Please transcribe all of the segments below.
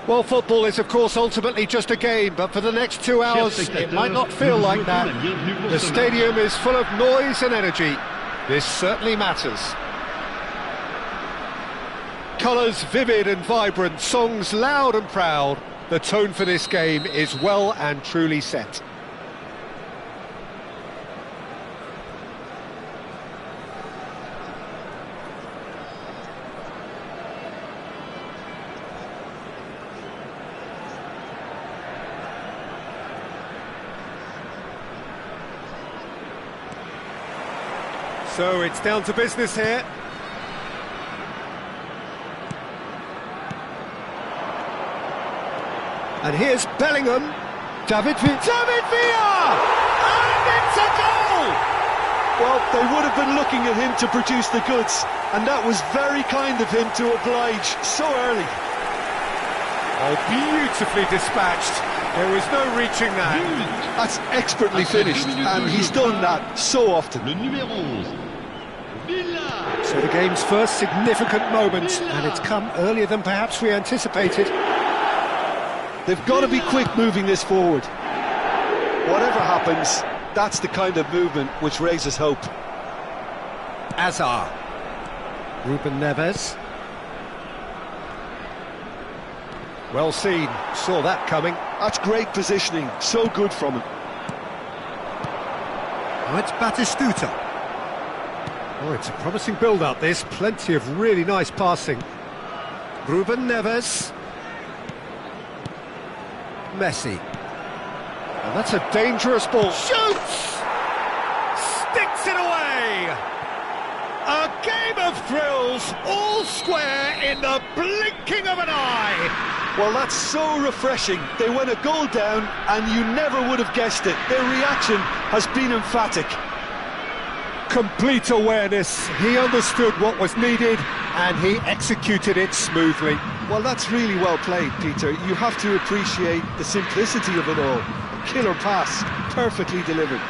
Well, football is, of course, ultimately just a game, but for the next 2 hours, it might not feel like that. The stadium is full of noise and energy. This certainly matters. Colours vivid and vibrant, songs loud and proud. The tone for this game is well and truly set. So it's down to business here. And here's Bellingham. David Villa! And it's a goal! Well, they would have been looking at him to produce the goods, and that was very kind of him to oblige so early. Oh, beautifully dispatched. There was no reaching that. That's expertly finished, and he's done that so often. So the game's first significant moment, and it's come earlier than perhaps we anticipated. They've got to be quick moving this forward. Whatever happens, that's the kind of movement which raises hope. Azar. Ruben Neves. Well seen, saw that coming. That's great positioning, so good from him. Oh, it's Batistuta. Oh, it's a promising build-up, this. Plenty of really nice passing. Ruben Neves. Messi. And that's a dangerous ball. Shoots! Sticks it away! A game of thrills, all square in the blinking of an eye. Well, that's so refreshing. They went a goal down, and you never would have guessed it. Their reaction has been emphatic. Complete awareness. He understood what was needed, and he executed it smoothly. Well, that's really well played, Peter. You have to appreciate the simplicity of it all. A killer pass, perfectly delivered.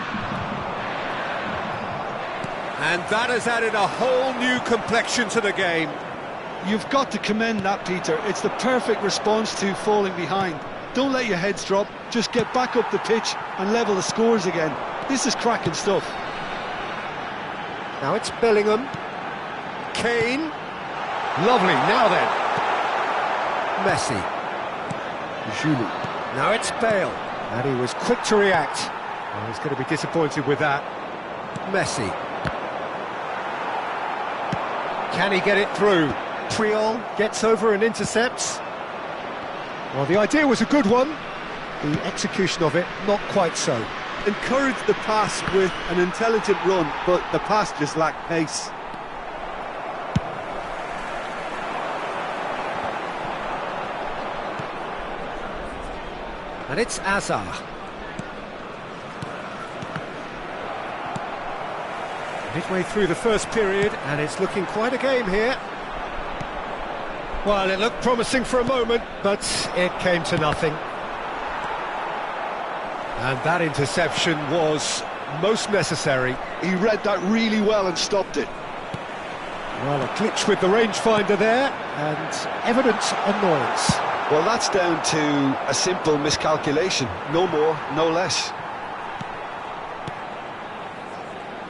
And that has added a whole new complexion to the game. You've got to commend that, Peter. It's the perfect response to falling behind. Don't let your heads drop, just get back up the pitch and level the scores again. This is cracking stuff. Now it's Bellingham. Kane. Lovely, now then. Messi. Giroud. Now it's Bale. And he was quick to react. Well, he's going to be disappointed with that. Messi. Can he get it through? Triol gets over and intercepts. Well, the idea was a good one. The execution of it, not quite so. Encouraged the pass with an intelligent run, but the pass just lacked pace. And it's Hazard. Midway through the first period, and it's looking quite a game here. Well, it looked promising for a moment, but it came to nothing. And that interception was most necessary. He read that really well and stopped it. Well, a glitch with the rangefinder there, and evident annoyance. Well, that's down to a simple miscalculation. No more, no less.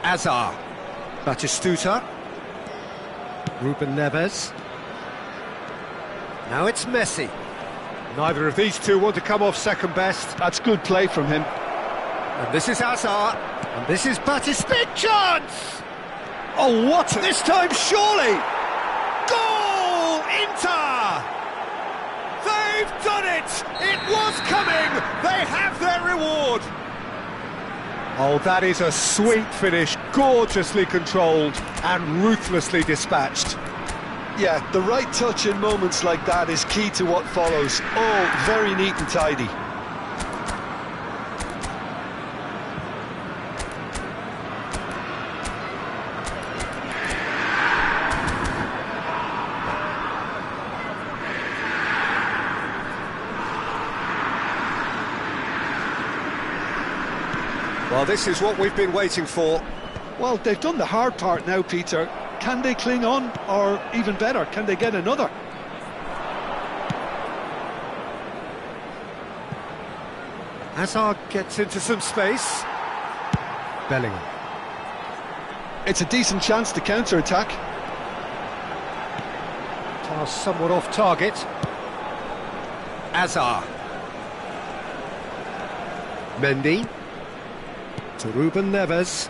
Hazard. Batistuta. Ruben Neves. Now it's Messi. Neither of these two want to come off second best. That's good play from him. And this is Hazard. And this is Batistuta. Big chance! Oh, what? This time, surely! Goal! Inter! They've done it! It was coming! They have their reward! Oh, that is a sweet finish, gorgeously controlled and ruthlessly dispatched. Yeah, the right touch in moments like that is key to what follows. Oh, very neat and tidy. Well, this is what we've been waiting for. Well, they've done the hard part now, Peter. Can they cling on, or even better, can they get another? Hazard gets into some space. Bellingham. It's a decent chance to counter-attack. Pass somewhat off target. Hazard. Mendy. To Ruben Neves.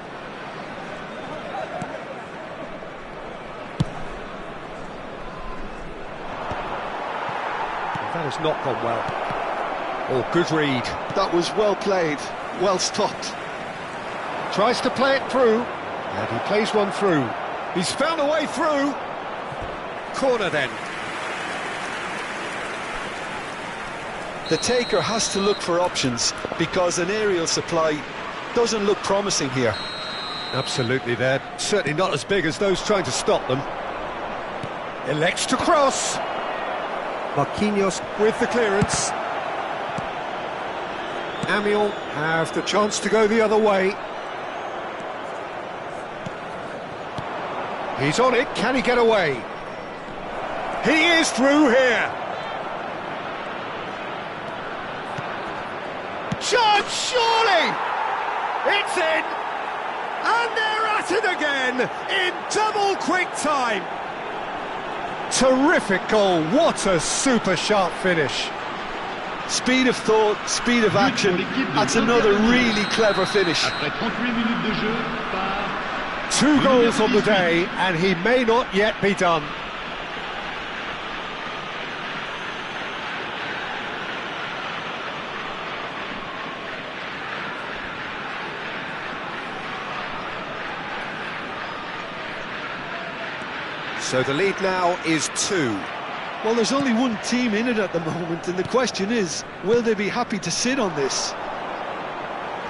That has not gone well. Oh, good read. That was well played, well stopped. Tries to play it through, and he plays one through. He's found a way through. Corner then. The taker has to look for options, because an aerial supply doesn't look promising here. Absolutely, they're certainly not as big as those trying to stop them. Elects to cross. Marquinhos with the clearance. Amiel have the chance to go the other way. He's on it, can he get away? He is through here. Chance, surely! It's in! And they're at it again in double quick time. Terrific goal, what a super sharp finish. Speed of thought, speed of action, that's another really clever finish. 2 goals on the day, and he may not yet be done. So the lead now is 2. Well, there's only one team in it at the moment, and the question is, will they be happy to sit on this?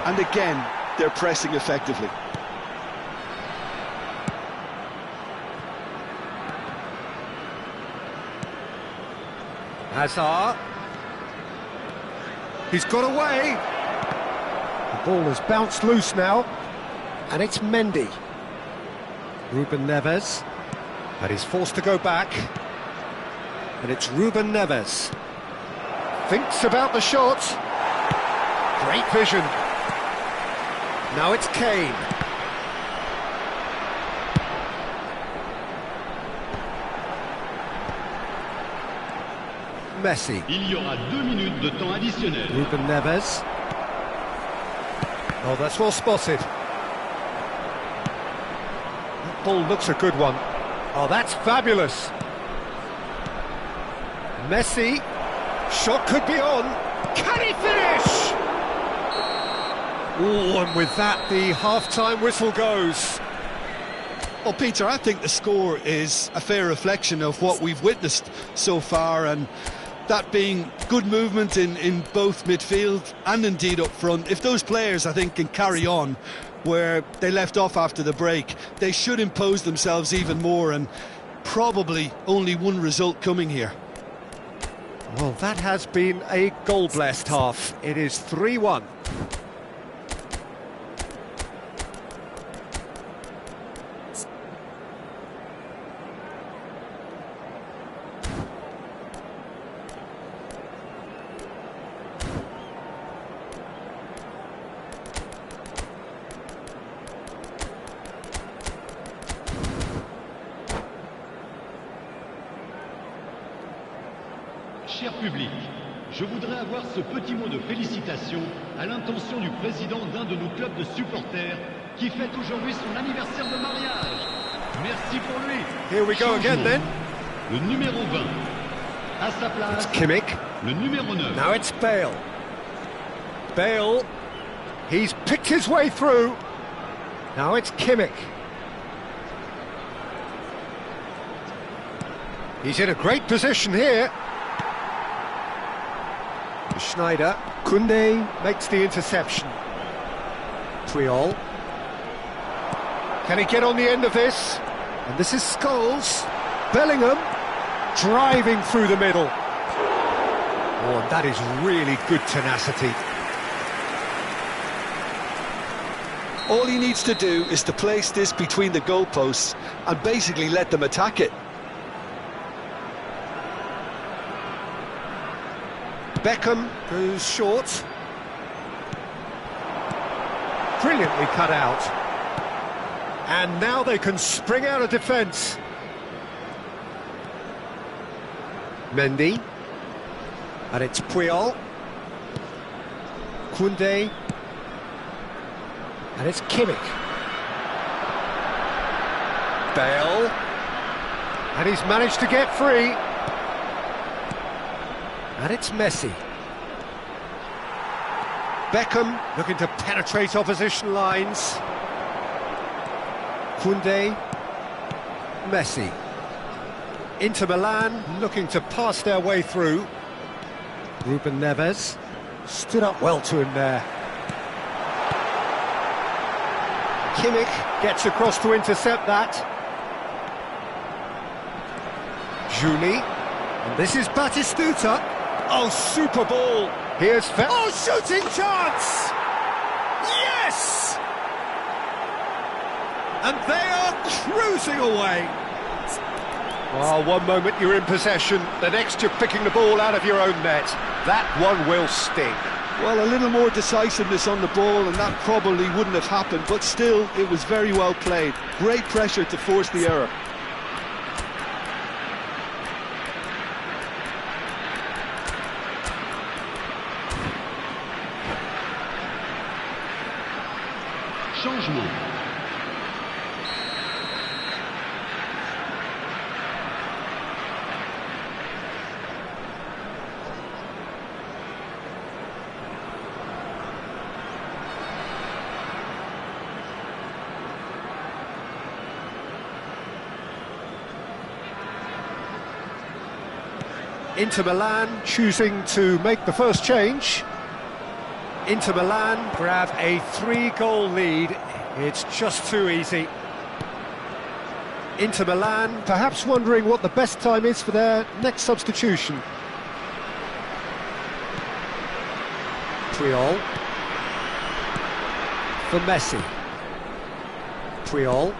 And again, they're pressing effectively. Hazard. He's got away. The ball has bounced loose now, and it's Mendy. Ruben Neves. And he's forced to go back. And it's Ruben Neves. Thinks about the shot. Great vision. Now it's Kane. Messi. Il y aura 2 minutes de temps additionnel. Ruben Neves. Oh, that's well spotted. That ball looks a good one. Oh, that's fabulous. Messi. Shot could be on. Can he finish? Oh, and with that, the half-time whistle goes. Well, Peter, I think the score is a fair reflection of what we've witnessed so far, and that being good movement in both midfield and indeed up front. If those players, I think, can carry on where they left off after the break, they should impose themselves even more, and probably only one result coming here. Well, that has been a goal-blessed half. It is 3-1. Cher public, je voudrais avoir ce petit mot de félicitation à l'intention du président d'un de nos clubs de supporters qui fête aujourd'hui son anniversaire de mariage. Merci pour lui. Here we go again then. Le numéro 20. À sa place, It's Kimmich. le numéro 9. Now it's Bale. Bale. He's picked his way through. Now it's Kimmich. He's in a great position here. Schneider. Koundé makes the interception. Puyol. Can he get on the end of this? And this is Scholes. Bellingham driving through the middle. Oh, and that is really good tenacity. All he needs to do is to place this between the goalposts and basically let them attack it. Beckham goes short. Brilliantly cut out. And now they can spring out of defence. Mendy. And it's Puyol. Koundé. And it's Kimmich. Bale. And he's managed to get free. And it's Messi. Beckham looking to penetrate opposition lines. Koundé. Messi. Inter Milan looking to pass their way through. Ruben Neves stood up well to him there. Kimmich gets across to intercept that. Juli. And this is Batistuta. Oh, super ball. Here's oh, shooting chance! Yes! And they are cruising away. Oh, one moment you're in possession, the next you're picking the ball out of your own net. That one will sting. Well, a little more decisiveness on the ball and that probably wouldn't have happened, but still, it was very well played. Great pressure to force the error. Changement. Inter Milan choosing to make the first change. Inter Milan grab a 3-goal lead. It's just too easy. Inter Milan perhaps wondering what the best time is for their next substitution. Puyol. For Messi. Puyol.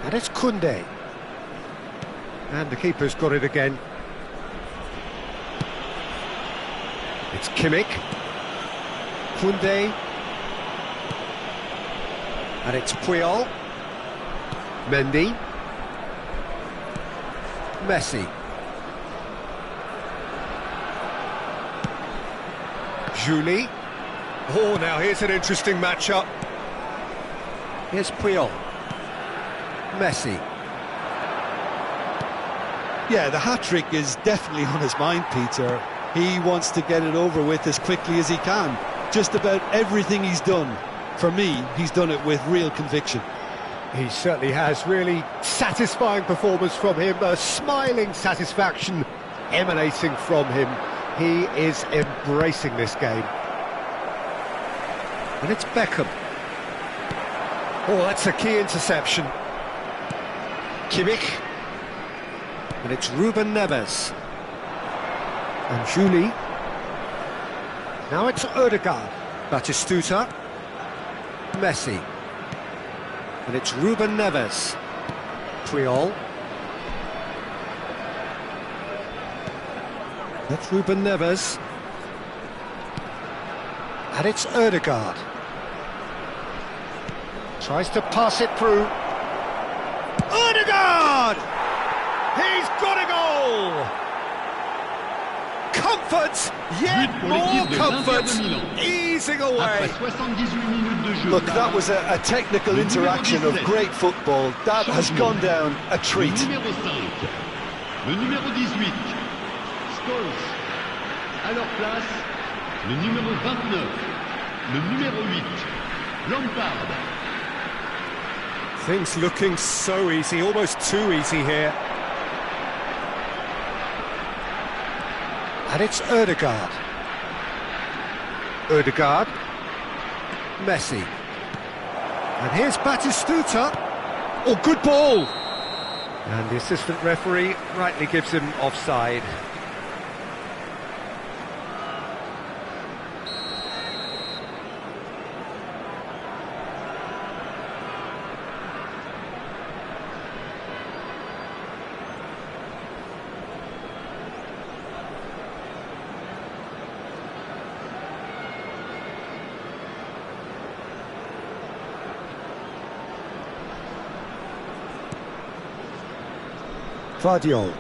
And it's Koundé. And the keeper's got it again. It's Kimmich. Koundé. And it's Puyol. Mendy. Messi. Juli. Oh, now here's an interesting matchup. Here's Puyol. Messi. Yeah, the hat-trick is definitely on his mind, Peter. He wants to get it over with as quickly as he can. Just about everything he's done, for me, he's done it with real conviction. He certainly has. Really satisfying performance from him. A smiling satisfaction emanating from him. He is embracing this game. And it's Beckham. Oh, that's a key interception. Kimmich. And it's Ruben Neves. And Juli. Now it's Ødegaard. Batistuta. Messi. And it's Ruben Neves. Puyol. That's Ruben Neves. And it's Ødegaard. Tries to pass it through. Ødegaard! He's got a goal! Comfort, yet more comfort, easing away. Look, that was a technical interaction of great football. That has gone down a treat. Le numéro 18, Scholes. À leur place, le numéro 29, le numéro 8, Lampard. Things looking so easy, almost too easy here. And it's Ødegaard. Ødegaard. Messi. And here's Batistuta. Oh, good ball! And the assistant referee rightly gives him offside. Gvardiol.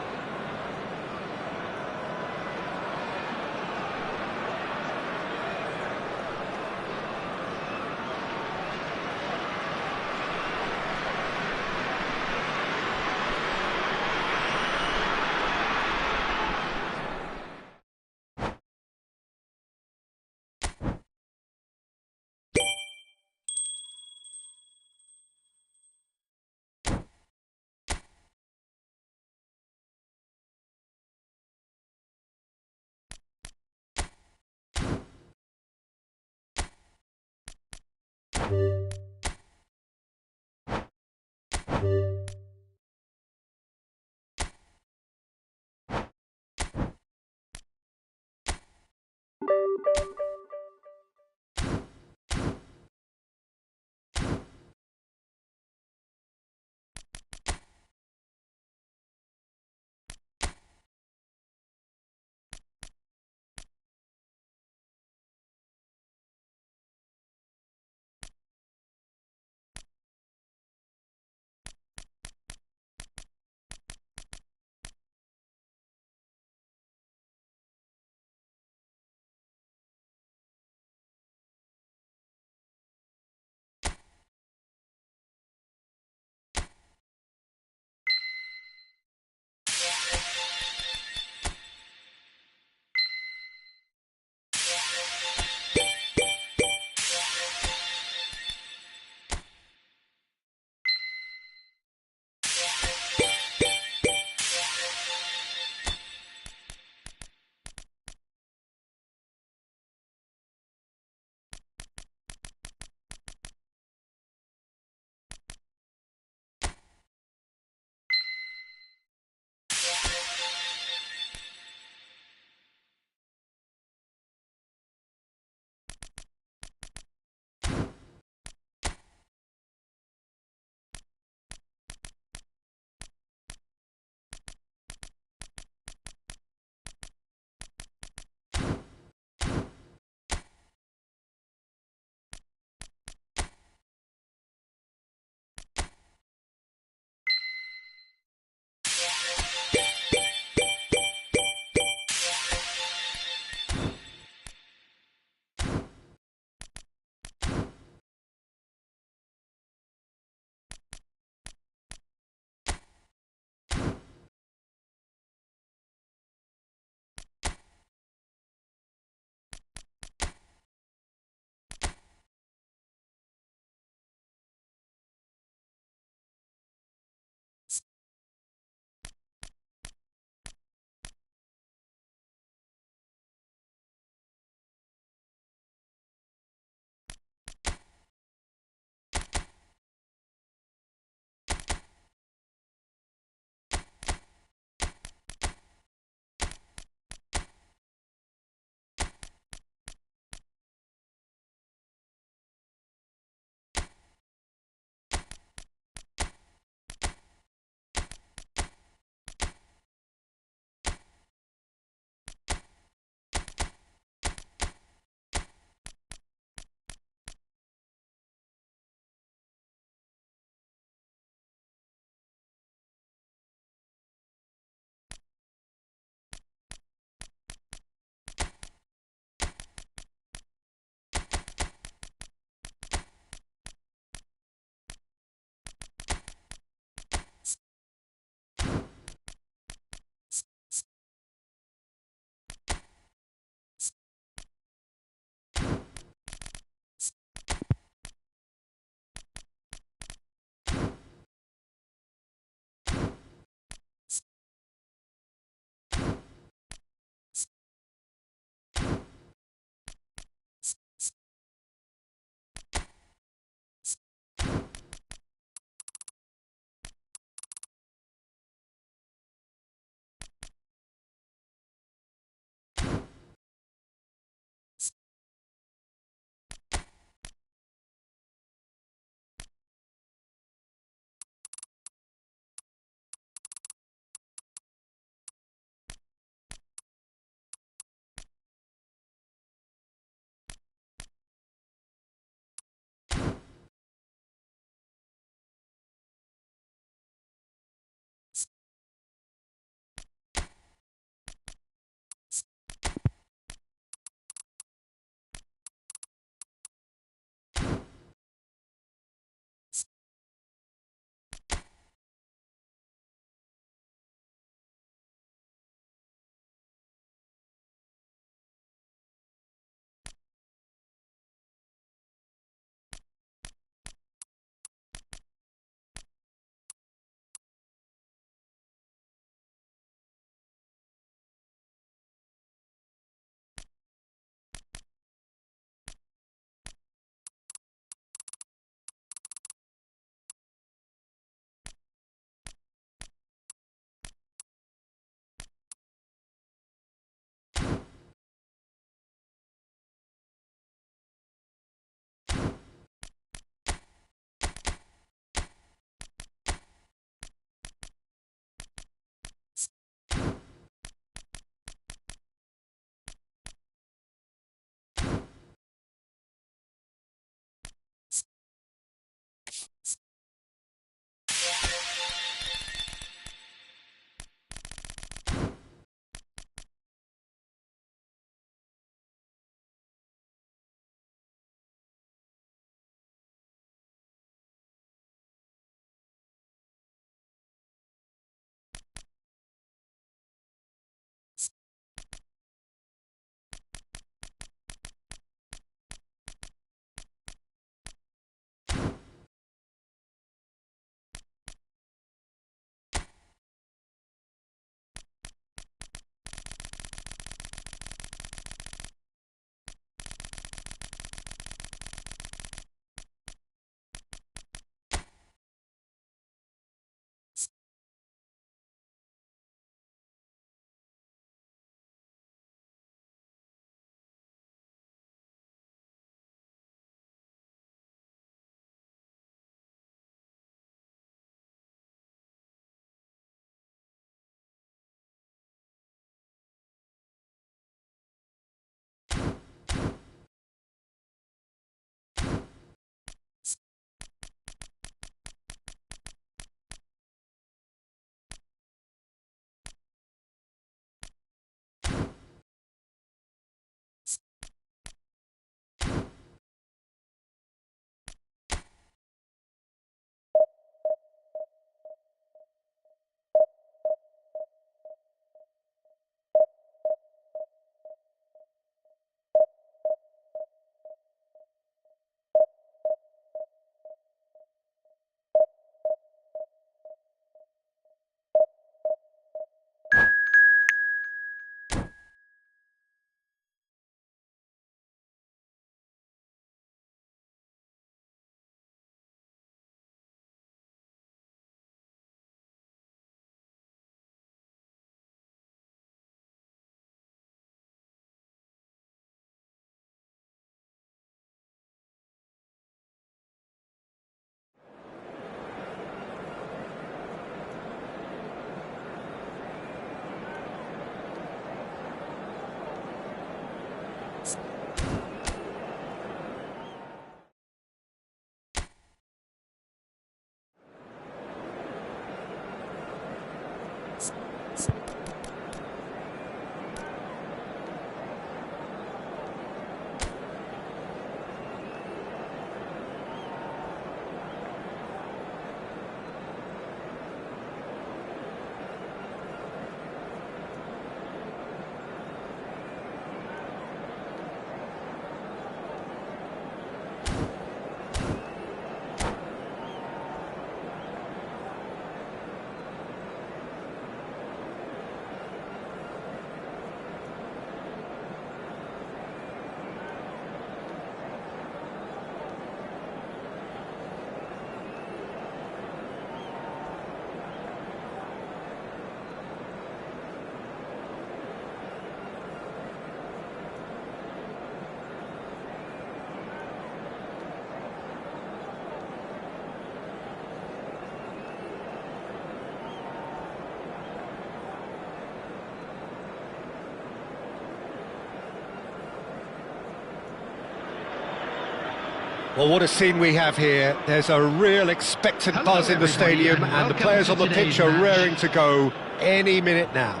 Well, what a scene we have here. There's a real expectant Hello, buzz in the everybody, stadium, and and the welcome players to on the today's pitch are match. raring to go any minute now.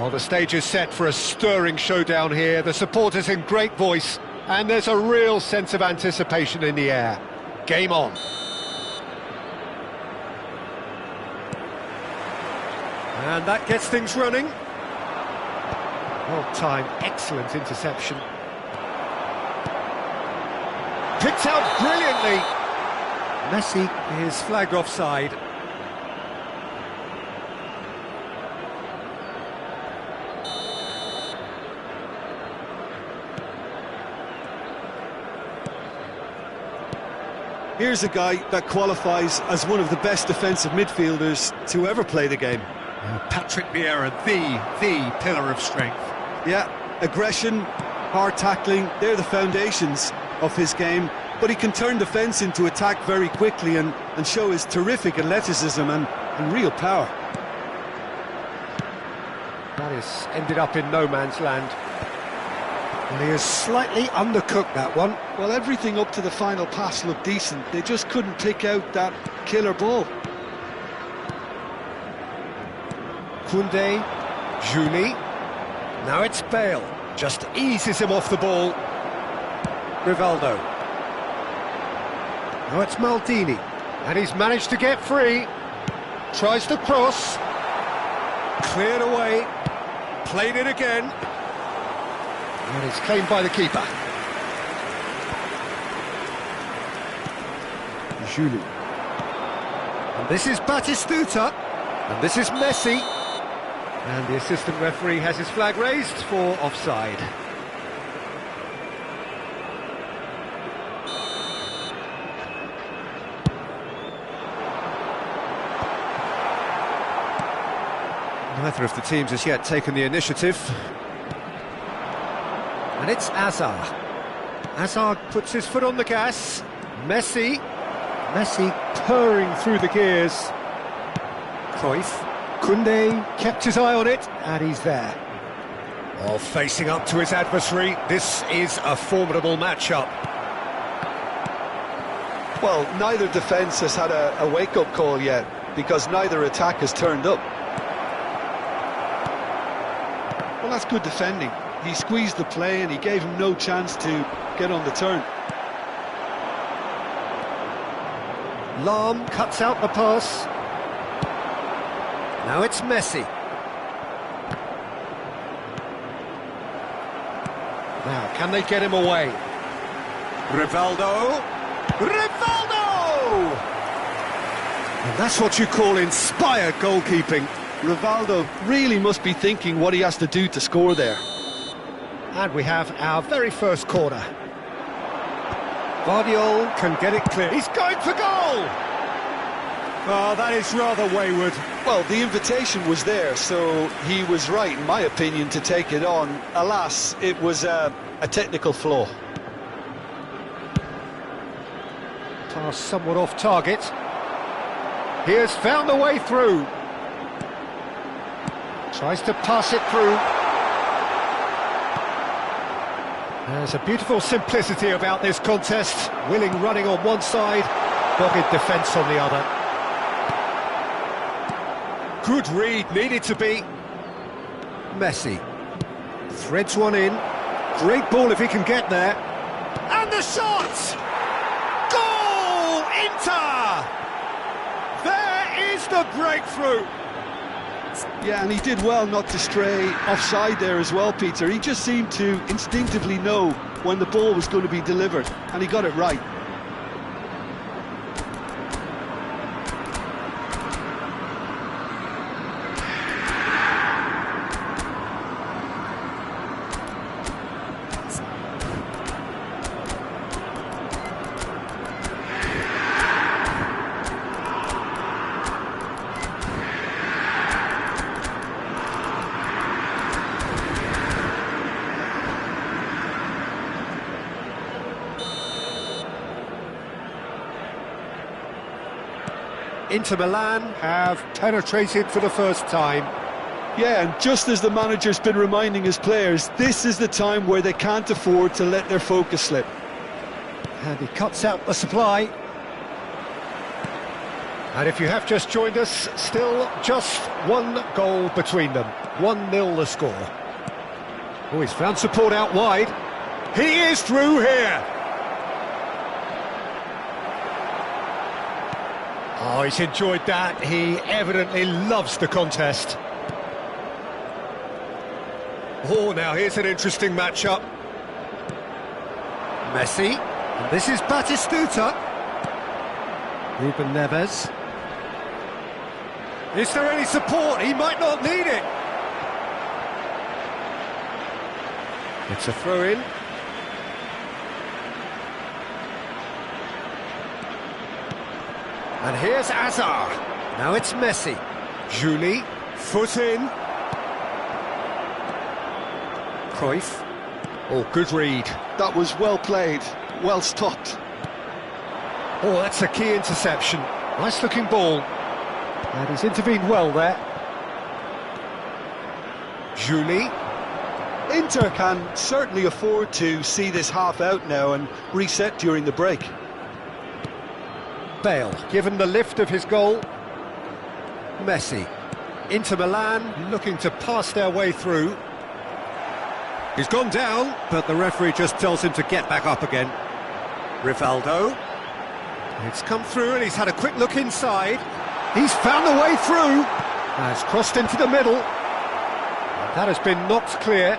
Well, the stage is set for a stirring showdown here. The supporters in great voice, and there's a real sense of anticipation in the air. Game on. And that gets things running. Well timed, excellent interception. Picked out brilliantly. Messi is flagged offside. Here's a guy that qualifies as one of the best defensive midfielders to ever play the game. Patrick Vieira, the pillar of strength. Yeah, aggression, hard tackling, they're the foundations of his game. But he can turn defence into attack very quickly and show his terrific athleticism and real power. That has ended up in no man's land. And he has slightly undercooked that one. Well, everything up to the final pass looked decent. They just couldn't pick out that killer ball. Koundé, Juli. Now it's Bale. Just eases him off the ball. Rivaldo. Now it's Maldini. And he's managed to get free. Tries to cross. Cleared away. Played it again. And it's claimed by the keeper. Juli. And this is Batistuta. And this is Messi. And the assistant referee has his flag raised for offside. Neither of the teams has yet taken the initiative. And it's Azar. Azar puts his foot on the gas. Messi purring through the gears. Cruyff. Koundé kept his eye on it, and he's there. While facing up to his adversary, this is a formidable matchup. Well, neither defence has had a wake-up call yet, because neither attack has turned up. Well, that's good defending. He squeezed the play and he gave him no chance to get on the turn. Lahm cuts out the pass. Now it's Messi. Now, can they get him away? Rivaldo! Rivaldo! And that's what you call inspired goalkeeping. Rivaldo really must be thinking what he has to do to score there. And we have our very first corner. Guardiola can get it clear. He's going for goal! Oh, that is rather wayward. Well, the invitation was there, so he was right, in my opinion, to take it on. Alas, it was a technical flaw. Pass somewhat off target. He has found a way through. Tries to pass it through. There's a beautiful simplicity about this contest. Willing running on one side, dogged defence on the other. Good read, needed to be. Messi threads one in. Great ball if he can get there. And the shot! Goal! Inter! There is the breakthrough. Yeah, and he did well not to stray offside there as well, Peter. He just seemed to instinctively know when the ball was going to be delivered, and he got it right. Inter Milan have penetrated for the first time. Yeah, and just as the manager's been reminding his players, this is the time where they can't afford to let their focus slip. And he cuts out the supply. And if you have just joined us, still just one goal between them. 1-0 the score. Oh, he's found support out wide. He is through here. Oh, he's enjoyed that. He evidently loves the contest. Oh, now here's an interesting matchup. Messi. And this is Batistuta. Ruben Neves. Is there any support? He might not need it. It's a throw-in. And here's Azar. Now it's Messi. Juli, foot in. Cruyff. Oh, good read. That was well played, well stopped. Oh, that's a key interception. Nice looking ball. And he's intervened well there. Juli. Inter can certainly afford to see this half out now and reset during the break. Bale, given the lift of his goal. Messi. Inter Milan looking to pass their way through. He's gone down, but the referee just tells him to get back up again. Rivaldo. It's come through and he's had a quick look inside. He's found the way through. Has crossed into the middle. That has been knocked clear.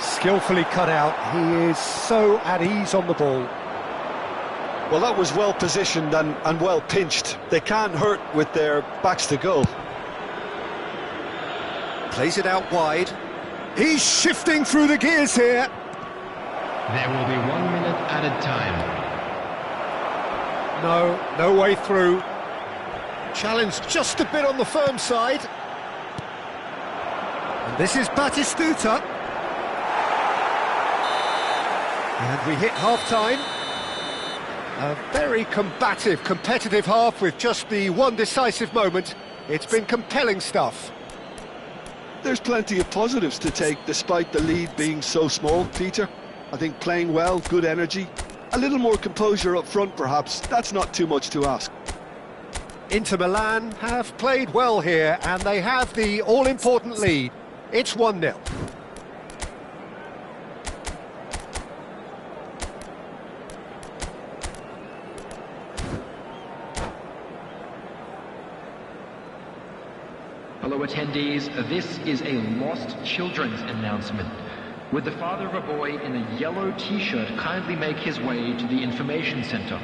Skillfully cut out. He is so at ease on the ball. Well, that was well positioned and well pinched. They can't hurt with their backs to goal. Plays it out wide. He's shifting through the gears here. There will be 1 minute added time. No way through. Challenge just a bit on the firm side. And this is Batistuta. And we hit half-time. A very combative, competitive half with just the one decisive moment. It's been compelling stuff. There's plenty of positives to take despite the lead being so small, Peter. I think playing well, good energy. A little more composure up front perhaps, that's not too much to ask. Inter Milan have played well here and they have the all-important lead. It's 1-0. Hello attendees, this is a lost children's announcement. Would the father of a boy in a yellow t-shirt kindly make his way to the information center?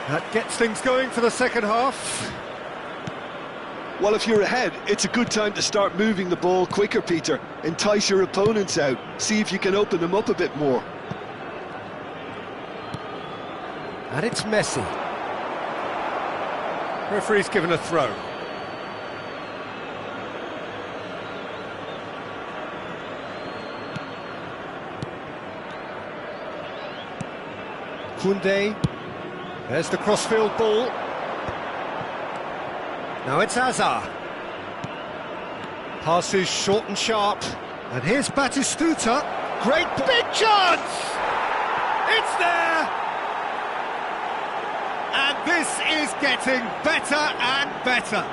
That gets things going for the second half. Well, if you're ahead, it's a good time to start moving the ball quicker, Peter. Entice your opponents out, see if you can open them up a bit more. And it's Messi. Referee's given a throw. Koundé. There's the crossfield ball. Now it's Azar. Passes short and sharp. And here's Batistuta. Great big chance! It's there! And this is getting better and better.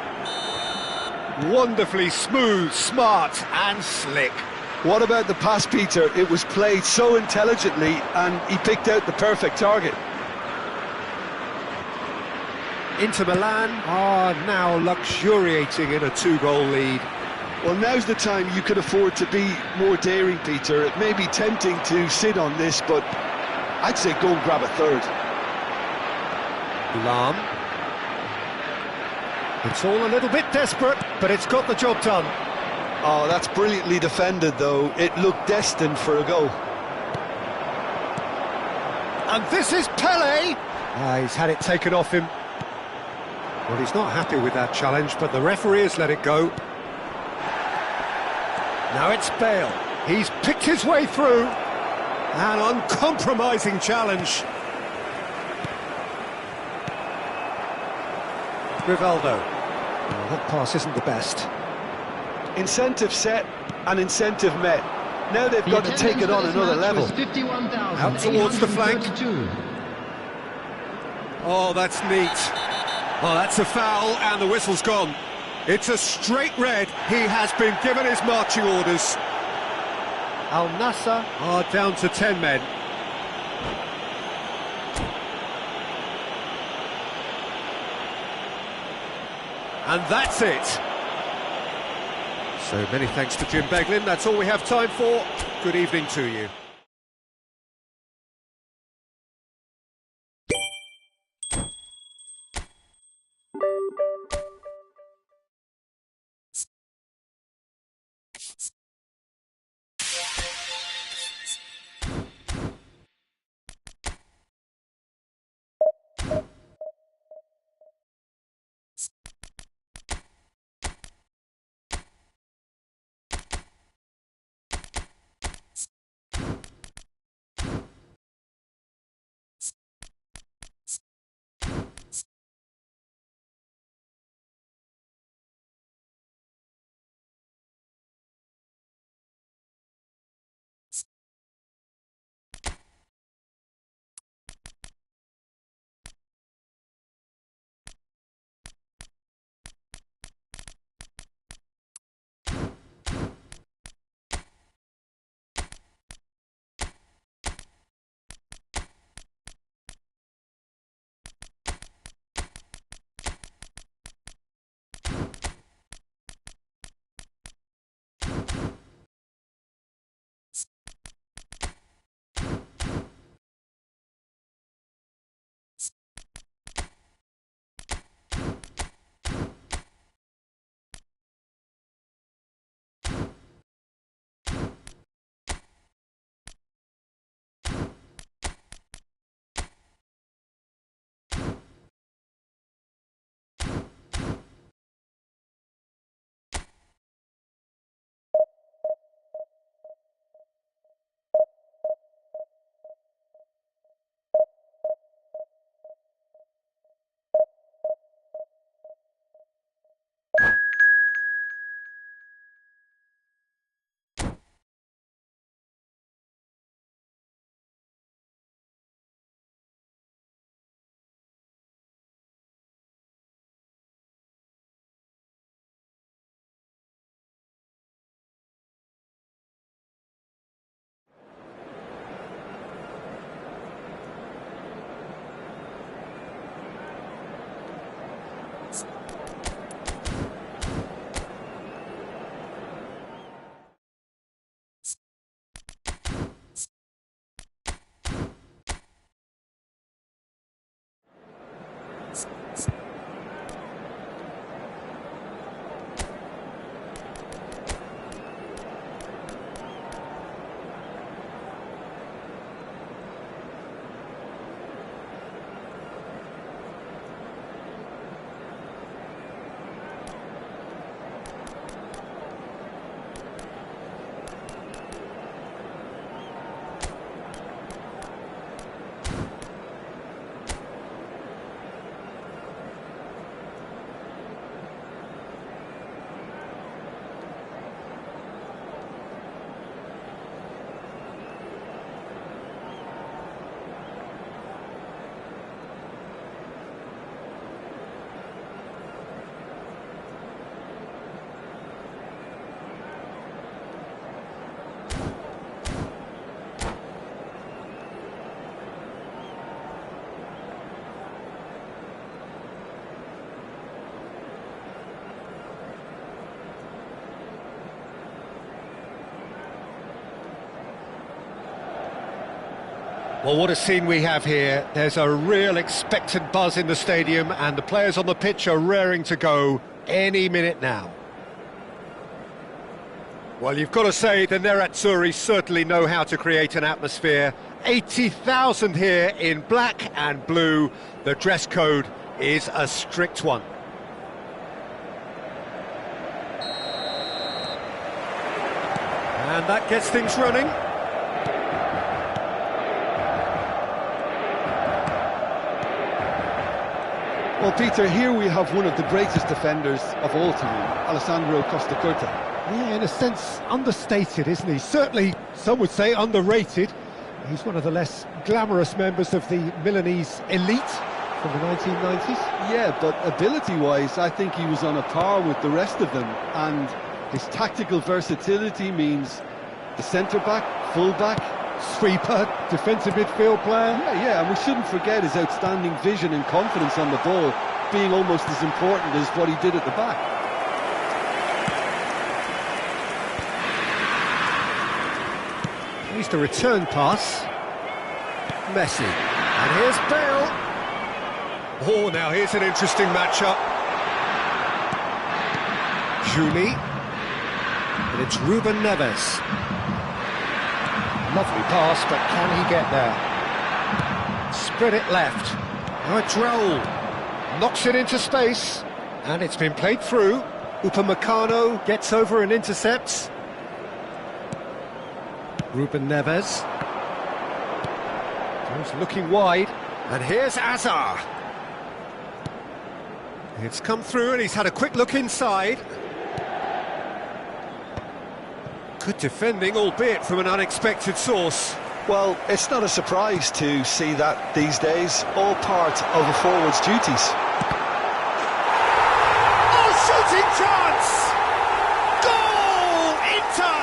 Wonderfully smooth, smart and slick. What about the pass, Peter? It was played so intelligently and he picked out the perfect target. Inter Milan are now luxuriating in a 2-goal lead. Well, now's the time you can afford to be more daring, Peter. It may be tempting to sit on this, but I'd say go and grab a third. Lahm. It's all a little bit desperate, but it's got the job done. Oh, that's brilliantly defended, though. It looked destined for a goal. And this is Pele. He's had it taken off him. Well, he's not happy with that challenge, but the referee has let it go. Now it's Bale. He's picked his way through. An uncompromising challenge. Rivaldo. Well, that pass isn't the best. Incentive set and incentive met. Now they've got to take it on another level. Out towards the flank. Oh, that's neat. Oh, that's a foul, and the whistle's gone. It's a straight red. He has been given his marching orders. Al Nassr are down to 10 men. And that's it. So many thanks to Jim Beglin. That's all we have time for. Good evening to you. Well, what a scene we have here. There's a real expectant buzz in the stadium, and the players on the pitch are raring to go any minute now. Well, you've got to say the Nerazzurri certainly know how to create an atmosphere. 80,000 here in black and blue. The dress code is a strict one. And that gets things running. Well, Peter, here we have one of the greatest defenders of all time, Alessandro Costa Curta. Yeah, in a sense, understated, isn't he? Certainly, some would say underrated. He's one of the less glamorous members of the Milanese elite from the 1990s. Yeah, but ability-wise, I think he was on a par with the rest of them. And his tactical versatility means the centre-back, full-back, Sweeper, defensive midfield player. Yeah, and we shouldn't forget his outstanding vision and confidence on the ball being almost as important as what he did at the back. Here's the return pass. Messi. And here's Bale. Oh, now here's an interesting matchup. Juli. And it's Ruben Neves. Lovely pass, but can he get there? Spread it left. Now it's Raul. Knocks it into space. And it's been played through. Upamecano gets over and intercepts. Ruben Neves. Goes looking wide. And here's Azar. It's come through and he's had a quick look inside. Good defending, albeit from an unexpected source. Well, it's not a surprise to see that these days, all part of a forward's duties. Oh, shooting chance! Goal! Inter!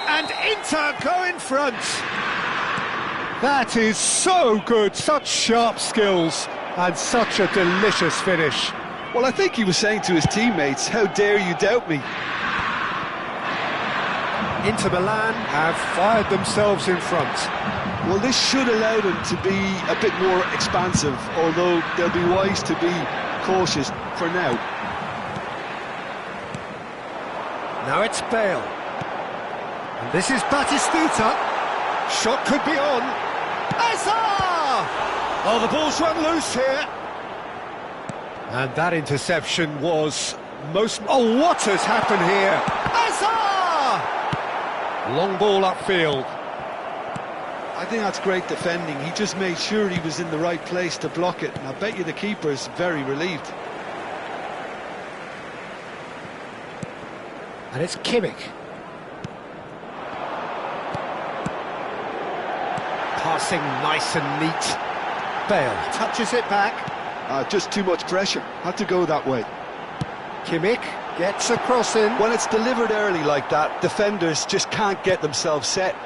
And Inter go in front. That is so good, such sharp skills, and such a delicious finish. Well, I think he was saying to his teammates, how dare you doubt me? Inter Milan have fired themselves in front. Well, this should allow them to be a bit more expansive, although they'll be wise to be cautious for now. Now it's Bale. And this is Batistuta. Shot could be on. Azar! Oh, the ball's run loose here. And that interception was most... Oh, what has happened here? Azar! Long ball upfield. I think that's great defending. He just made sure he was in the right place to block it, and I bet you the keeper's very relieved. And it's Kimmich. Passing nice and neat. Bale touches it back. Just too much pressure. Had to go that way. Kimmich gets a cross in. When it's delivered early like that, defenders just can't get themselves set.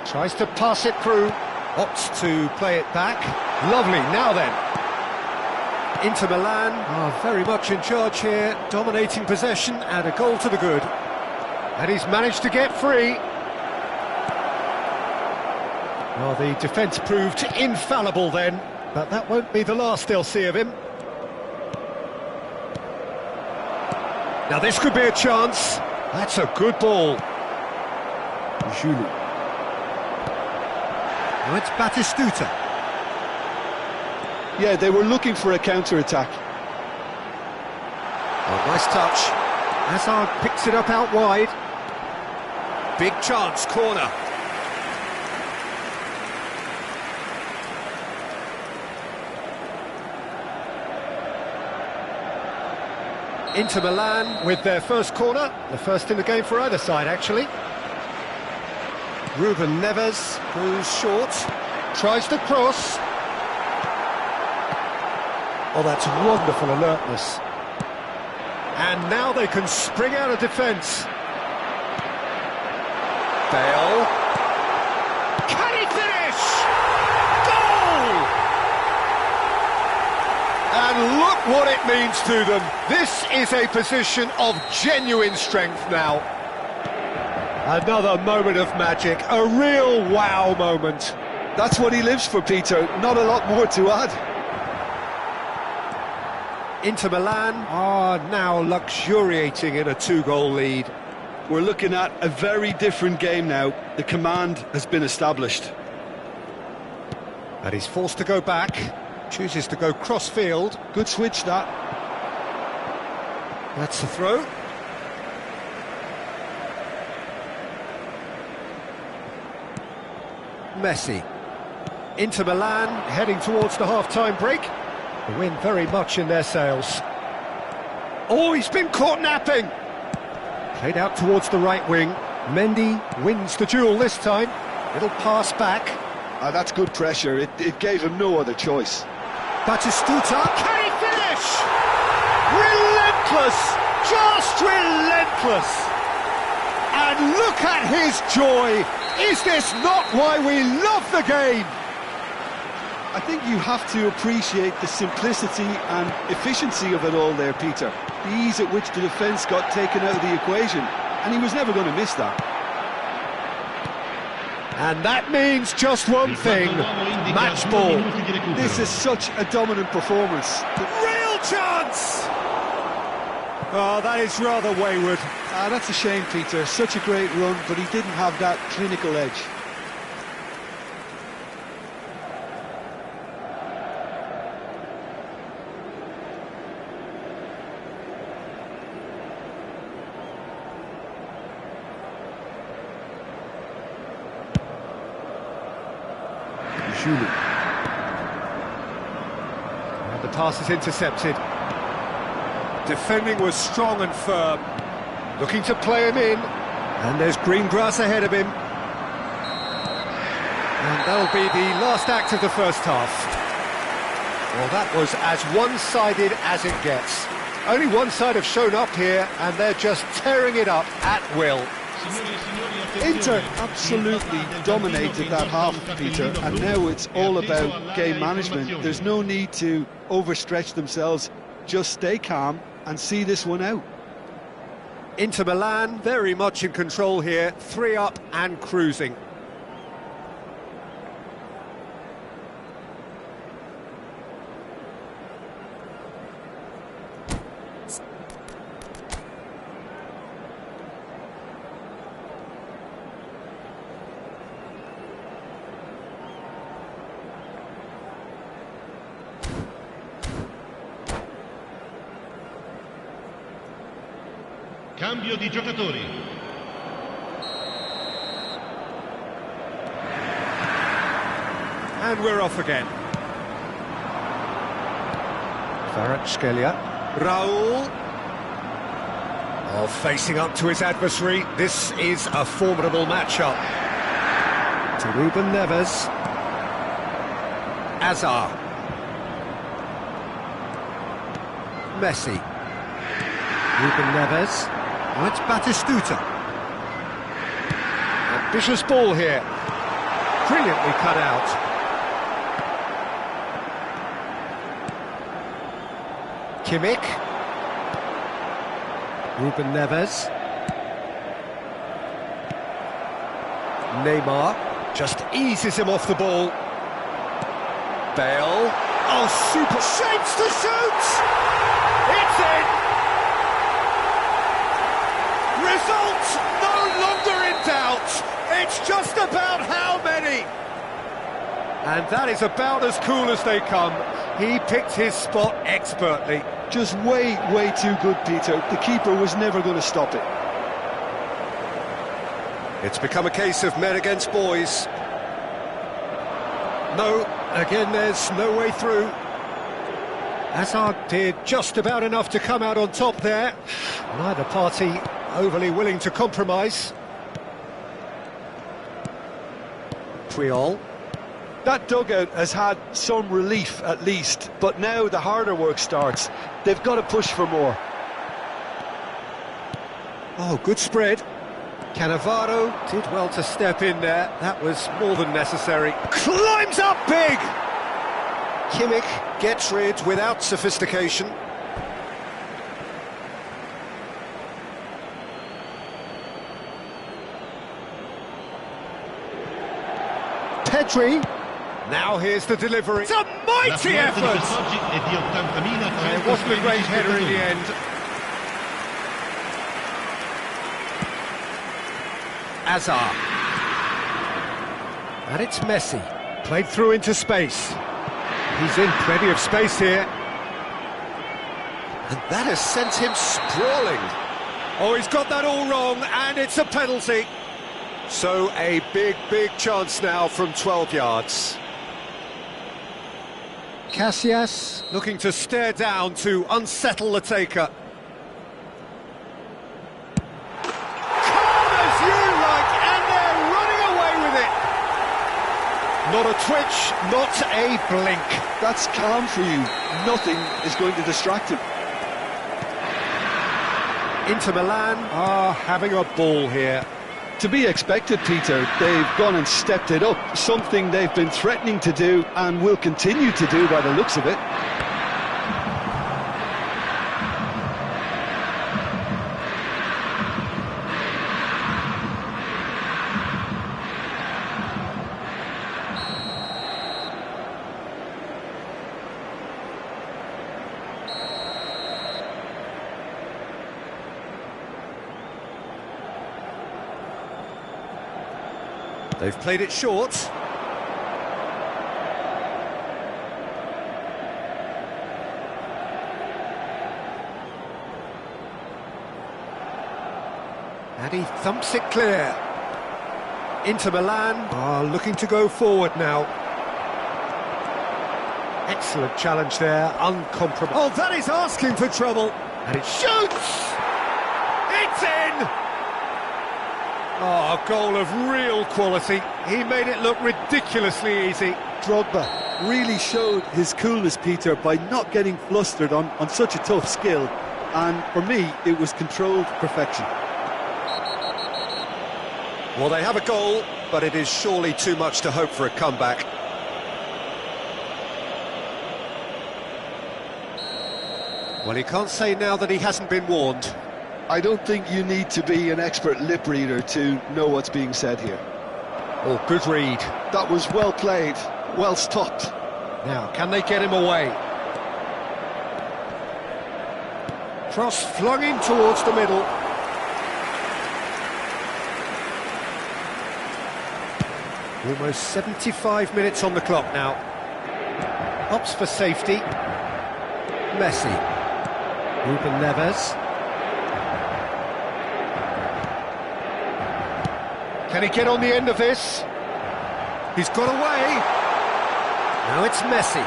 Tries to pass it through. Opts to play it back. Lovely, now then. Inter Milan are very much in charge here, dominating possession and a goal to the good. And he's managed to get free. Well, the defence proved infallible then, but that won't be the last they'll see of him. Now this could be a chance. That's a good ball. Juli. Now it's Batistuta. Yeah, they were looking for a counter-attack. Oh, nice touch. Hazard picks it up out wide. Big chance, corner. Inter Milan with their first corner, the first in the game for either side, actually. Ruben Neves goes short, tries to cross. Oh, that's wonderful alertness. And now they can spring out of defence. Bale. Can he finish? Goal! And look what it means to them. This is a position of genuine strength now. Another moment of magic, a real wow moment. That's what he lives for, Peter. Not a lot more to add. Inter Milan are now luxuriating in a two-goal lead. We're looking at a very different game now. The command has been established. And he's forced to go back. Chooses to go cross-field. Good switch, that. That's the throw. Messi. Inter Milan heading towards the half-time break. The wind very much in their sails. Oh, he's been caught napping! Played out towards the right wing. Mendy wins the duel this time. It'll pass back. That's good pressure. It gave him no other choice. Batistuta, can he finish? Relentless! Just relentless! And look at his joy! Is this not why we love the game? I think you have to appreciate the simplicity and efficiency of it all there, Peter. The ease at which the defence got taken out of the equation, and he was never going to miss that. And that means just one thing, match ball. This is such a dominant performance. Real chance! Oh, that is rather wayward. That's a shame, Peter. Such a great run, but he didn't have that clinical edge. And the pass is intercepted. Defending was strong and firm. Looking to play him in. And there's green grass ahead of him. And that'll be the last act of the first half. Well, that was as one-sided as it gets. Only one side have shown up here, and they're just tearing it up at will. Inter absolutely dominated that half, Peter, and now it's all about game management. There's no need to overstretch themselves. Just stay calm and see this one out. Inter Milan very much in control here, 3 up and cruising. Cambio di giocatori. And we're off again. Kvaratskhelia. Raul. Oh, facing up to his adversary. This is a formidable matchup. To Ruben Neves. Azar. Messi. Ruben Neves. Oh, it's Batistuta. Ambitious ball here. Brilliantly cut out. Kimmich. Ruben Neves. Neymar just eases him off the ball. Bale. Oh, super shapes to shoot! It's in! Result no longer in doubt. It's just about how many. And that is about as cool as they come. He picked his spot expertly. Just way too good, Peter. The keeper was never going to stop it. It's become a case of men against boys. No, again there's no way through. Hazard did just about enough to come out on top there. Neither party overly willing to compromise. Puyol. That dugout has had some relief at least, but now the harder work starts. They've got to push for more. Oh, good spread. Cannavaro did well to step in there. That was more than necessary. Climbs up big! Kimmich gets rid without sophistication. Pedri. Now here's the delivery. It's a mighty effort! It wasn't a great header in the end. Azar. And it's Messi. Played through into space. He's in plenty of space here. And that has sent him sprawling. Oh, he's got that all wrong, and it's a penalty. So a big chance now from 12 yards. Casillas looking to stare down to unsettle the taker. Calm as you like, and they're running away with it. Not a twitch, not a blink. That's calm for you. Nothing is going to distract him. Inter Milan are having a ball here. To be expected, Peter. They've gone and stepped it up, something they've been threatening to do and will continue to do by the looks of it. They've played it short. And he thumps it clear. Inter Milan are looking to go forward now. Excellent challenge there, uncompromised. Oh, that is asking for trouble. And it Shoots! It's in! Oh, a goal of real quality. He made it look ridiculously easy. Drogba really showed his coolness, Peter, by not getting flustered on such a tough skill. And for me, it was controlled perfection. Well, they have a goal, but it is surely too much to hope for a comeback. Well, he can't say now that he hasn't been warned. I don't think you need to be an expert lip reader to know what's being said here. Oh, good read. That was well played, well stopped. Now, can they get him away? Cross flung in towards the middle. Almost 75 minutes on the clock now. Opts for safety. Messi. Ruben Neves. Can he get on the end of this? He's got away. Now it's Messi.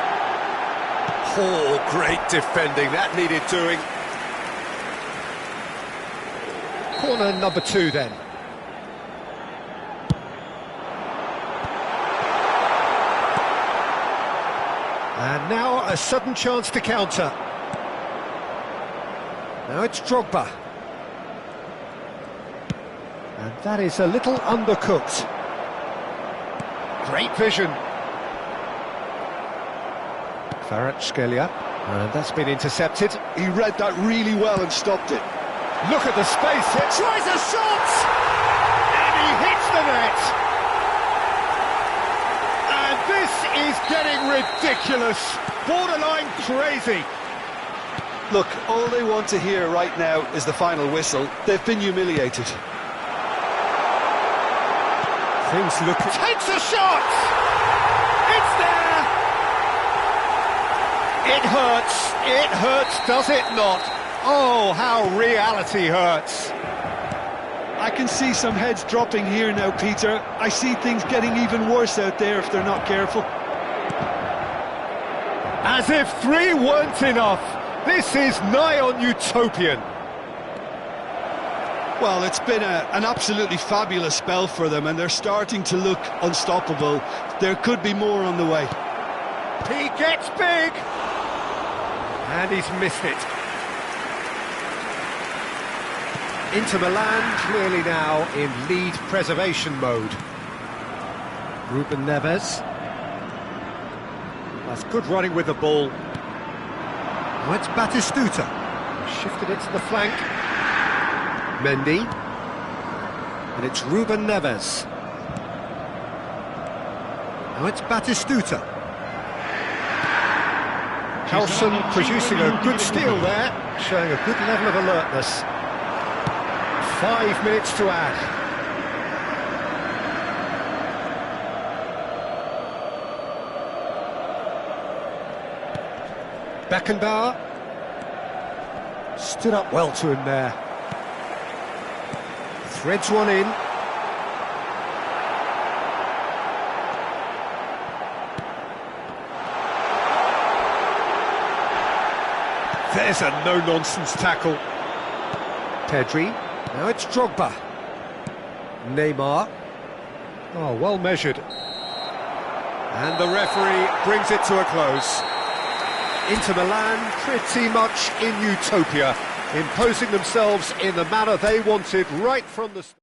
Oh, great defending. That needed doing. Corner number 2 then. And now a sudden chance to counter. Now it's Drogba. And that is a little undercooked. Great vision. Kvaratskhelia. And that's been intercepted. He read that really well and stopped it. Look at the space. He tries a shot! And he hits the net! And this is getting ridiculous. Borderline crazy. Look, all they want to hear right now is the final whistle. They've been humiliated. Things look... Takes a shot! It's there! It hurts, does it not? Oh, how reality hurts. I can see some heads dropping here now, Peter. I see things getting even worse out there if they're not careful. As if 3 weren't enough. This is nigh on utopian. Well, it's been an absolutely fabulous spell for them, and they're starting to look unstoppable. There could be more on the way. He gets big. And he's missed it. Inter Milan clearly now in lead preservation mode. Ruben Neves. That's good running with the ball. Now it's Batistuta. Shifted it to the flank. Mendy. And it's Ruben Neves. Now it's Batistuta. Carlson producing a good steal there, showing a good level of alertness. 5 minutes to add. Beckenbauer stood up well to him there. Threads one in. There's a no-nonsense tackle. Pedri. Now it's Drogba. Neymar. Oh, well measured. And the referee brings it to a close. Inter Milan pretty much in utopia, imposing themselves in the manner they wanted right from the start.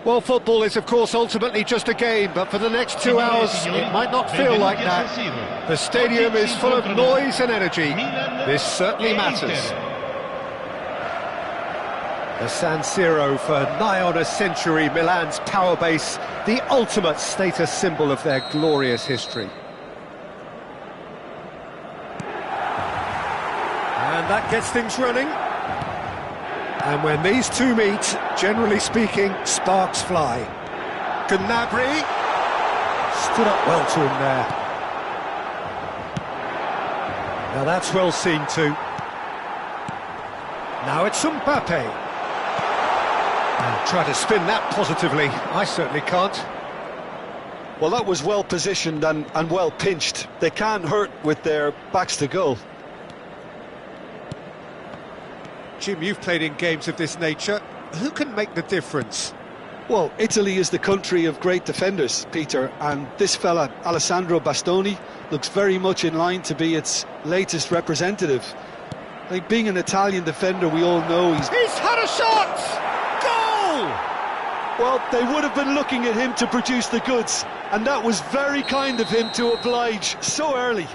Well, football is, of course, ultimately just a game, but for the next 2 hours, it might not feel like that. The stadium is full of noise and energy. This certainly matters. The San Siro for nigh on a century, Milan's power base, the ultimate status symbol of their glorious history. And that gets things running. And when these two meet, generally speaking, sparks fly. Gnabry stood up well to him there. Now that's well seen too. Now it's Mbappe. And try to spin that positively. I certainly can't. Well, that was well positioned and well pinched. They can't hurt with their backs to goal. Jim, you've played in games of this nature. Who can make the difference? Well, Italy is the country of great defenders, Peter, and this fella, Alessandro Bastoni, looks very much in line to be its latest representative. Like being an Italian defender, we all know he's had a shot! Goal! Well, they would have been looking at him to produce the goods, and that was very kind of him to oblige so early.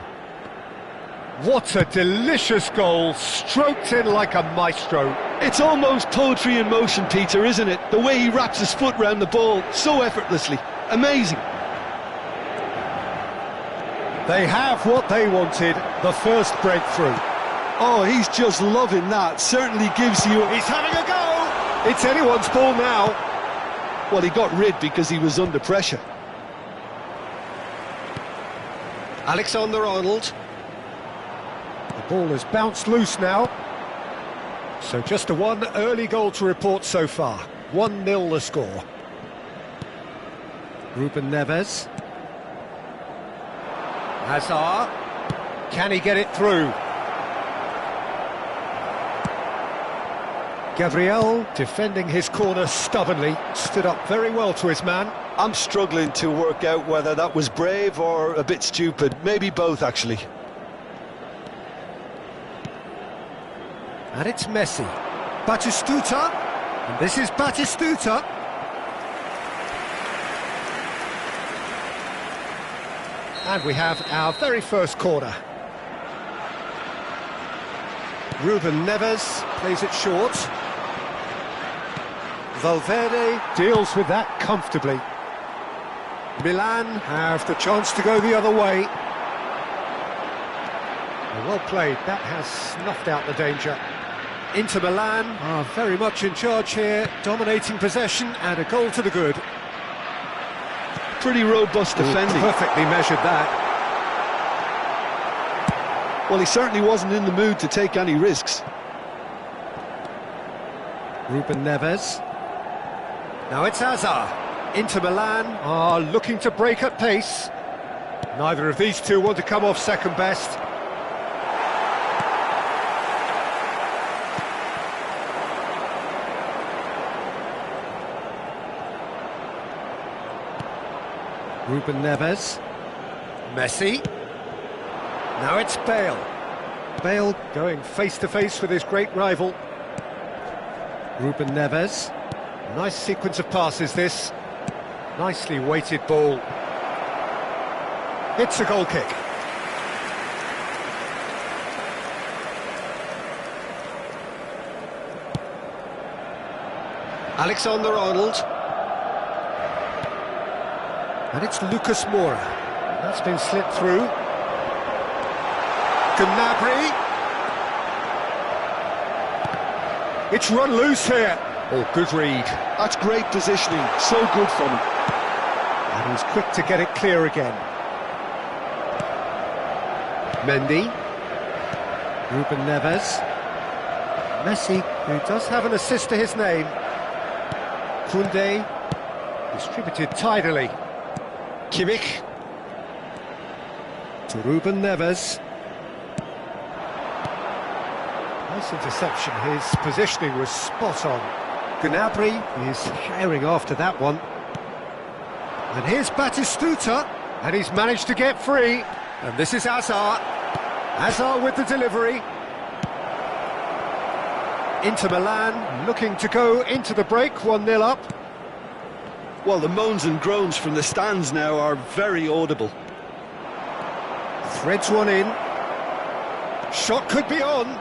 What a delicious goal, stroked in like a maestro. It's almost poetry in motion, Peter, isn't it? The way he wraps his foot round the ball so effortlessly. Amazing. They have what they wanted, the first breakthrough. Oh, he's just loving that. Certainly gives you... He's having a go! It's anyone's ball now. Well, he got rid because he was under pressure. Alexander-Arnold. The ball has bounced loose now. So just a one early goal to report so far. 1-0 the score. Ruben Neves. Hazard. Can he get it through? Gabriel, defending his corner stubbornly, stood up very well to his man. I'm struggling to work out whether that was brave or a bit stupid. Maybe both, actually. And it's Messi. Batistuta. And this is Batistuta. And we have our very first corner. Ruben Neves plays it short. Valverde deals with that comfortably. Milan have the chance to go the other way. Well played, that has snuffed out the danger. Inter Milan are very much in charge here, dominating possession and a goal to the good. Pretty robust defending. Perfectly measured that. Well, he certainly wasn't in the mood to take any risks. Ruben Neves. Now it's Hazard. Inter Milan are looking to break at pace. Neither of these two want to come off second best. Ruben Neves. Messi. Now it's Bale. Bale going face-to-face with his great rival. Ruben Neves. Nice sequence of passes, this. Nicely weighted ball. It's a goal kick. Alexander-Arnold. And it's Lucas Moura. That's been slipped through. Gnabry. It's run loose here. Oh, good read. That's great positioning, so good from him. And he's quick to get it clear again. Mendy. Ruben Neves. Messi, who does have an assist to his name. Koundé. Distributed tidily. Kimmich. To Ruben Neves. Nice interception, his positioning was spot on. Gnabry is sharing after that one. And here's Batistuta, and he's managed to get free. And this is Hazard. Hazard with the delivery. Inter Milan looking to go into the break, 1-0 up. Well, the moans and groans from the stands now are very audible. Threads one in. Shot could be on.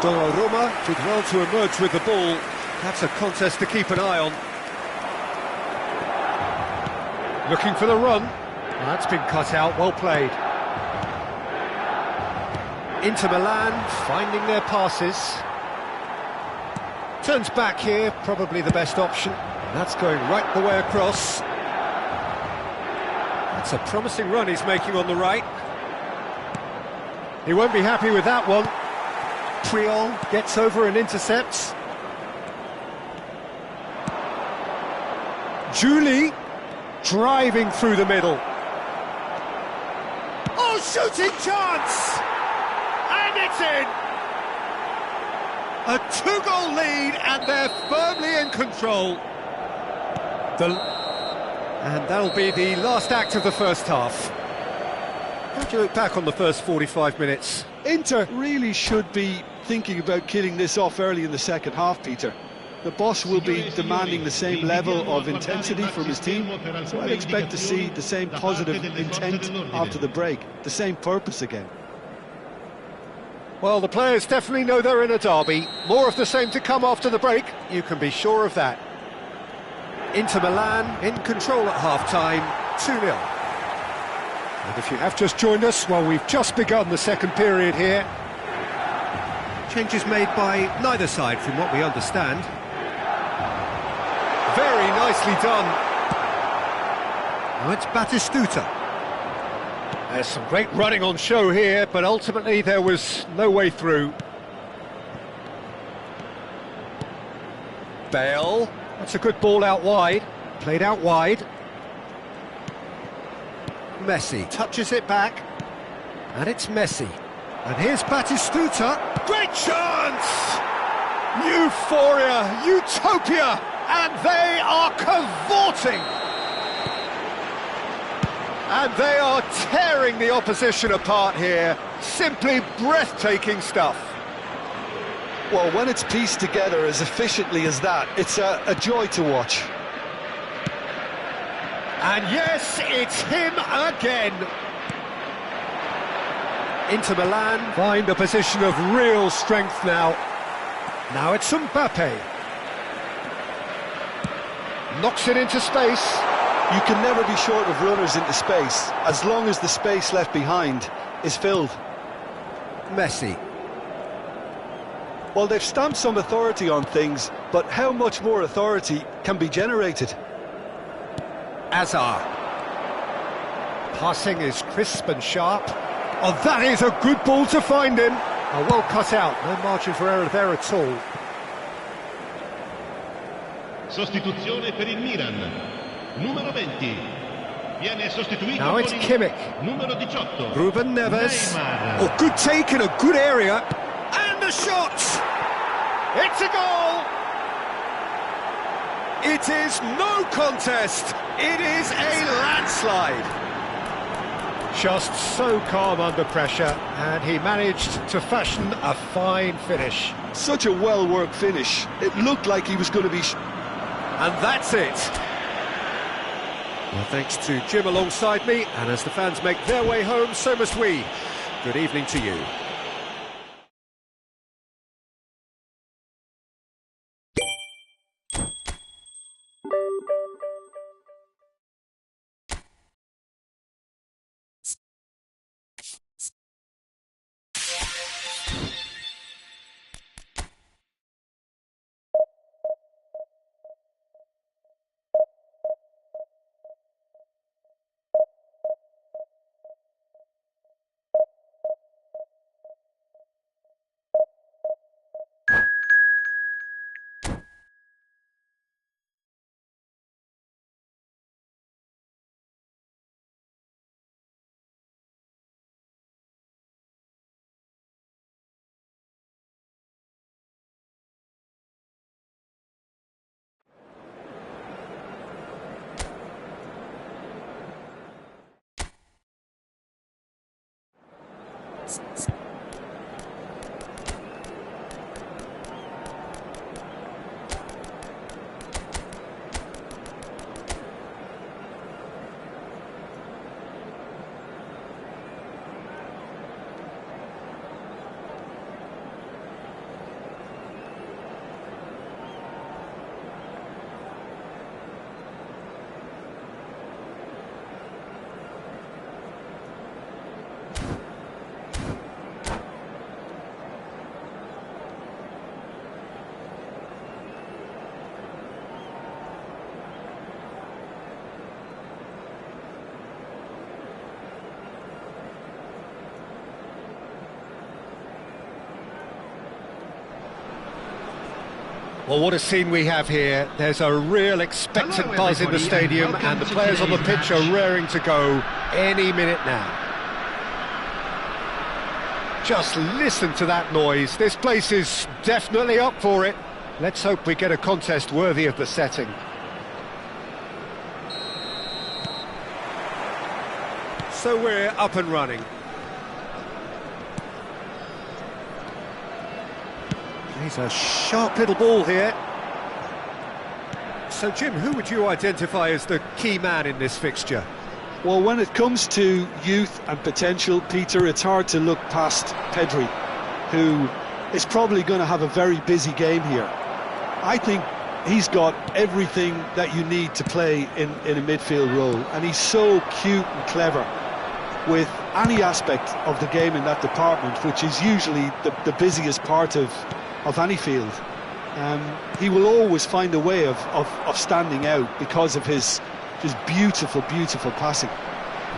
Donnarumma did well to emerge with the ball. That's a contest to keep an eye on. Looking for the run. That's been cut out, well played. Inter Milan finding their passes. Turns back here, probably the best option. That's going right the way across. That's a promising run he's making on the right. He won't be happy with that one. Puyol gets over and intercepts. Julie driving through the middle. Oh, shooting chance! And it's in! A two-goal lead, and they're firmly in control. And that'll be the last act of the first half. How do you look back on the first 45 minutes? Inter really should be thinking about killing this off early in the second half, Peter. The boss will be demanding the same level of intensity from his team, so I'd expect to see the same positive intent after the break, the same purpose again. Well, the players definitely know they're in a derby. More of the same to come after the break, you can be sure of that. Inter Milan in control at half-time, 2-0. And if you have just joined us, well, we've just begun the second period here. Changes made by neither side from what we understand. Very nicely done. Now it's Batistuta. There's some great running on show here, but ultimately there was no way through. Bale, that's a good ball out wide, played out wide. Messi touches it back, and it's Messi. And here's Batistuta. Great chance! Euphoria, utopia, and they are cavorting. And they are tearing the opposition apart here. Simply breathtaking stuff. Well, when it's pieced together as efficiently as that, it's a joy to watch. And yes, it's him again. Inter Milan find a position of real strength now. Now it's Mbappe. Knocks it into space. You can never be short of runners into space, as long as the space left behind is filled. Messi. Well, they've stamped some authority on things, but how much more authority can be generated? Azar. Passing is crisp and sharp. Oh, that is a good ball to find him. Oh, well cut out, no margin for error there at all. Sostituzione per il Milan. Numero 20. Viene sostituito Now it's con il Kimmich. numero 18. Ruben Neves. Neymar. Oh, good take in a good area. And a shot! It's a goal! It is no contest. It is a landslide. Just so calm under pressure, and he managed to fashion a fine finish. Such a well-worked finish. It looked like he was going to be... And that's it. Well, thanks to Jim alongside me, and as the fans make their way home, so must we. Good evening to you. Well, what a scene we have here. There's a real expectant buzz in the stadium, and the players on the pitch are raring to go any minute now. Just listen to that noise. This place is definitely up for it. Let's hope we get a contest worthy of the setting. So we're up and running. He's a sharp little ball here. So, Jim, who would you identify as the key man in this fixture? Well, when it comes to youth and potential, Peter, it's hard to look past Pedri, who is probably going to have a very busy game here. I think he's got everything that you need to play in a midfield role, and he's so cute and clever with any aspect of the game in that department, which is usually the busiest part of any field. He will always find a way of standing out because of his just beautiful passing.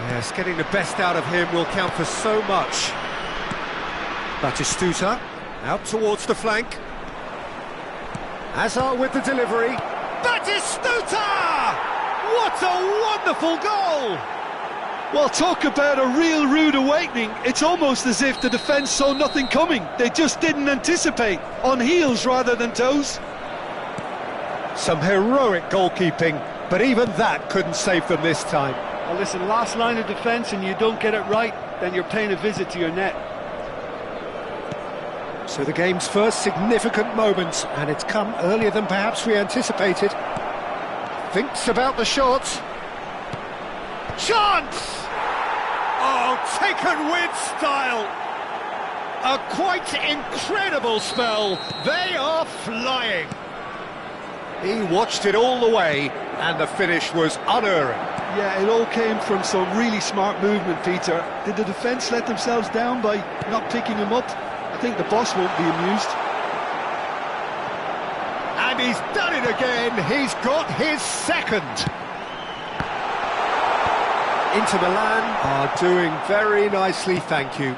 Yes, getting the best out of him will count for so much. Batistuta, out towards the flank. Hazard with the delivery. Batistuta! What a wonderful goal! Well, talk about a real rude awakening. It's almost as if the defence saw nothing coming. They just didn't anticipate, on heels rather than toes. Some heroic goalkeeping, but even that couldn't save them this time. Well, listen, last line of defence and you don't get it right, then you're paying a visit to your net. So the game's first significant moment, and it's come earlier than perhaps we anticipated. Thinks about the shot. Chance! Oh, taken with style. A quite incredible spell. They are flying. He watched it all the way, and the finish was unerring. Yeah, it all came from some really smart movement, Peter. Did the defence let themselves down by not picking him up? I think the boss won't be amused. And he's done it again. He's got his second. Inter Milan are doing very nicely, thank you.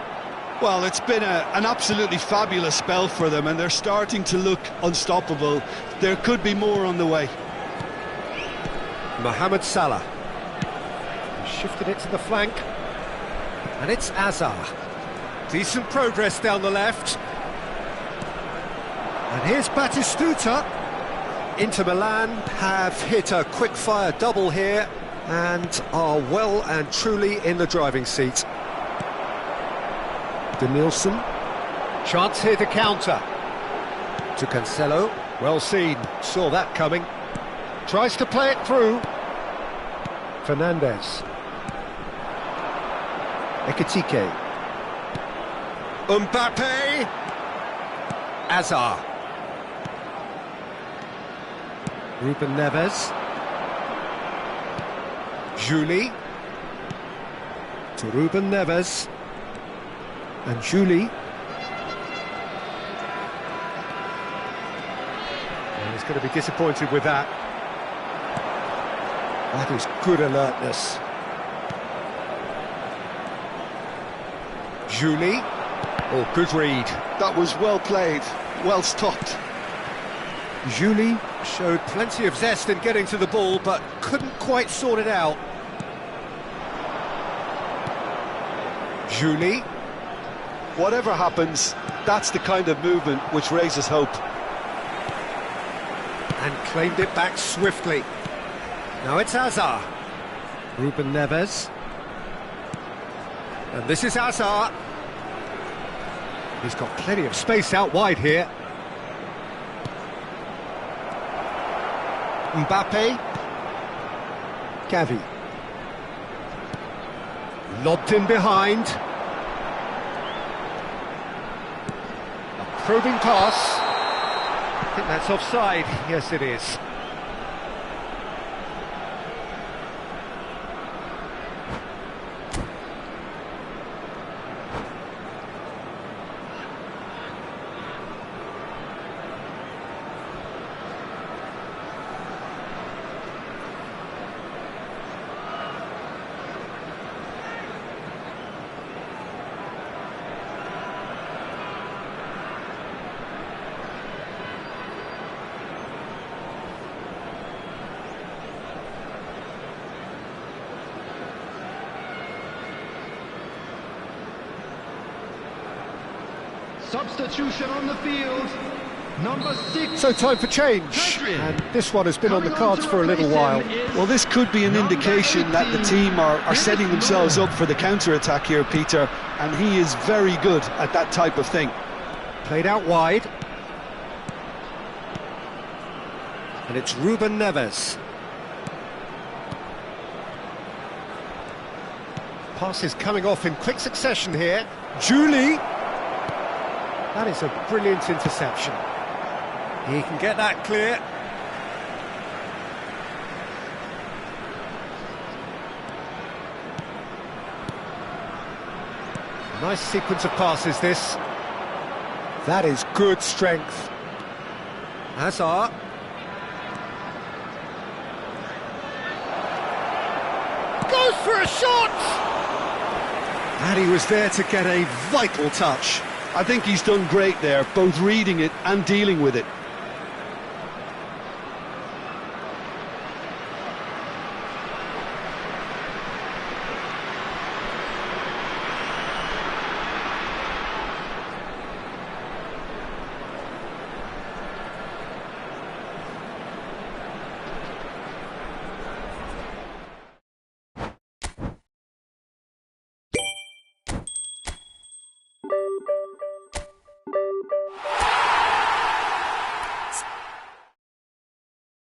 Well, it's been an absolutely fabulous spell for them, and they're starting to look unstoppable. There could be more on the way. Mohamed Salah. Shifted it to the flank. And it's Hazard. Decent progress down the left. And here's Batistuta. Inter Milan have hit a quick-fire double here and are well and truly in the driving seat. Denilson. Chance here to counter. To Cancelo. Well seen. Saw that coming. Tries to play it through. Fernandez. Ekitike. Mbappe. Hazard. Ruben Neves. Juli. To Ruben Neves. And Juli. And he's going to be disappointed with that. That is good alertness. Juli. Oh, good read. That was well played, well stopped. Juli showed plenty of zest in getting to the ball, but couldn't quite sort it out. Juli. Whatever happens, that's the kind of movement which raises hope. And claimed it back swiftly. Now it's Hazard. Ruben Neves. And this is Hazard. He's got plenty of space out wide here. Mbappe. Gavi. Lobbed in behind. A probing pass. I think that's offside. Yes, it is. Substitution on the field. Number 6. So time for change, and this one has been on the cards for a little while. Well, this could be an indication that the team are setting themselves up for the counter-attack here, Peter, and he is very good at that type of thing. Played out wide. And it's Ruben Neves. Passes coming off in quick succession here. Juli. That is a brilliant interception. He can get that clear. Nice sequence of passes, this. That is good strength. Hazard. Goal goes for a shot! And he was there to get a vital touch. I think he's done great there, both reading it and dealing with it.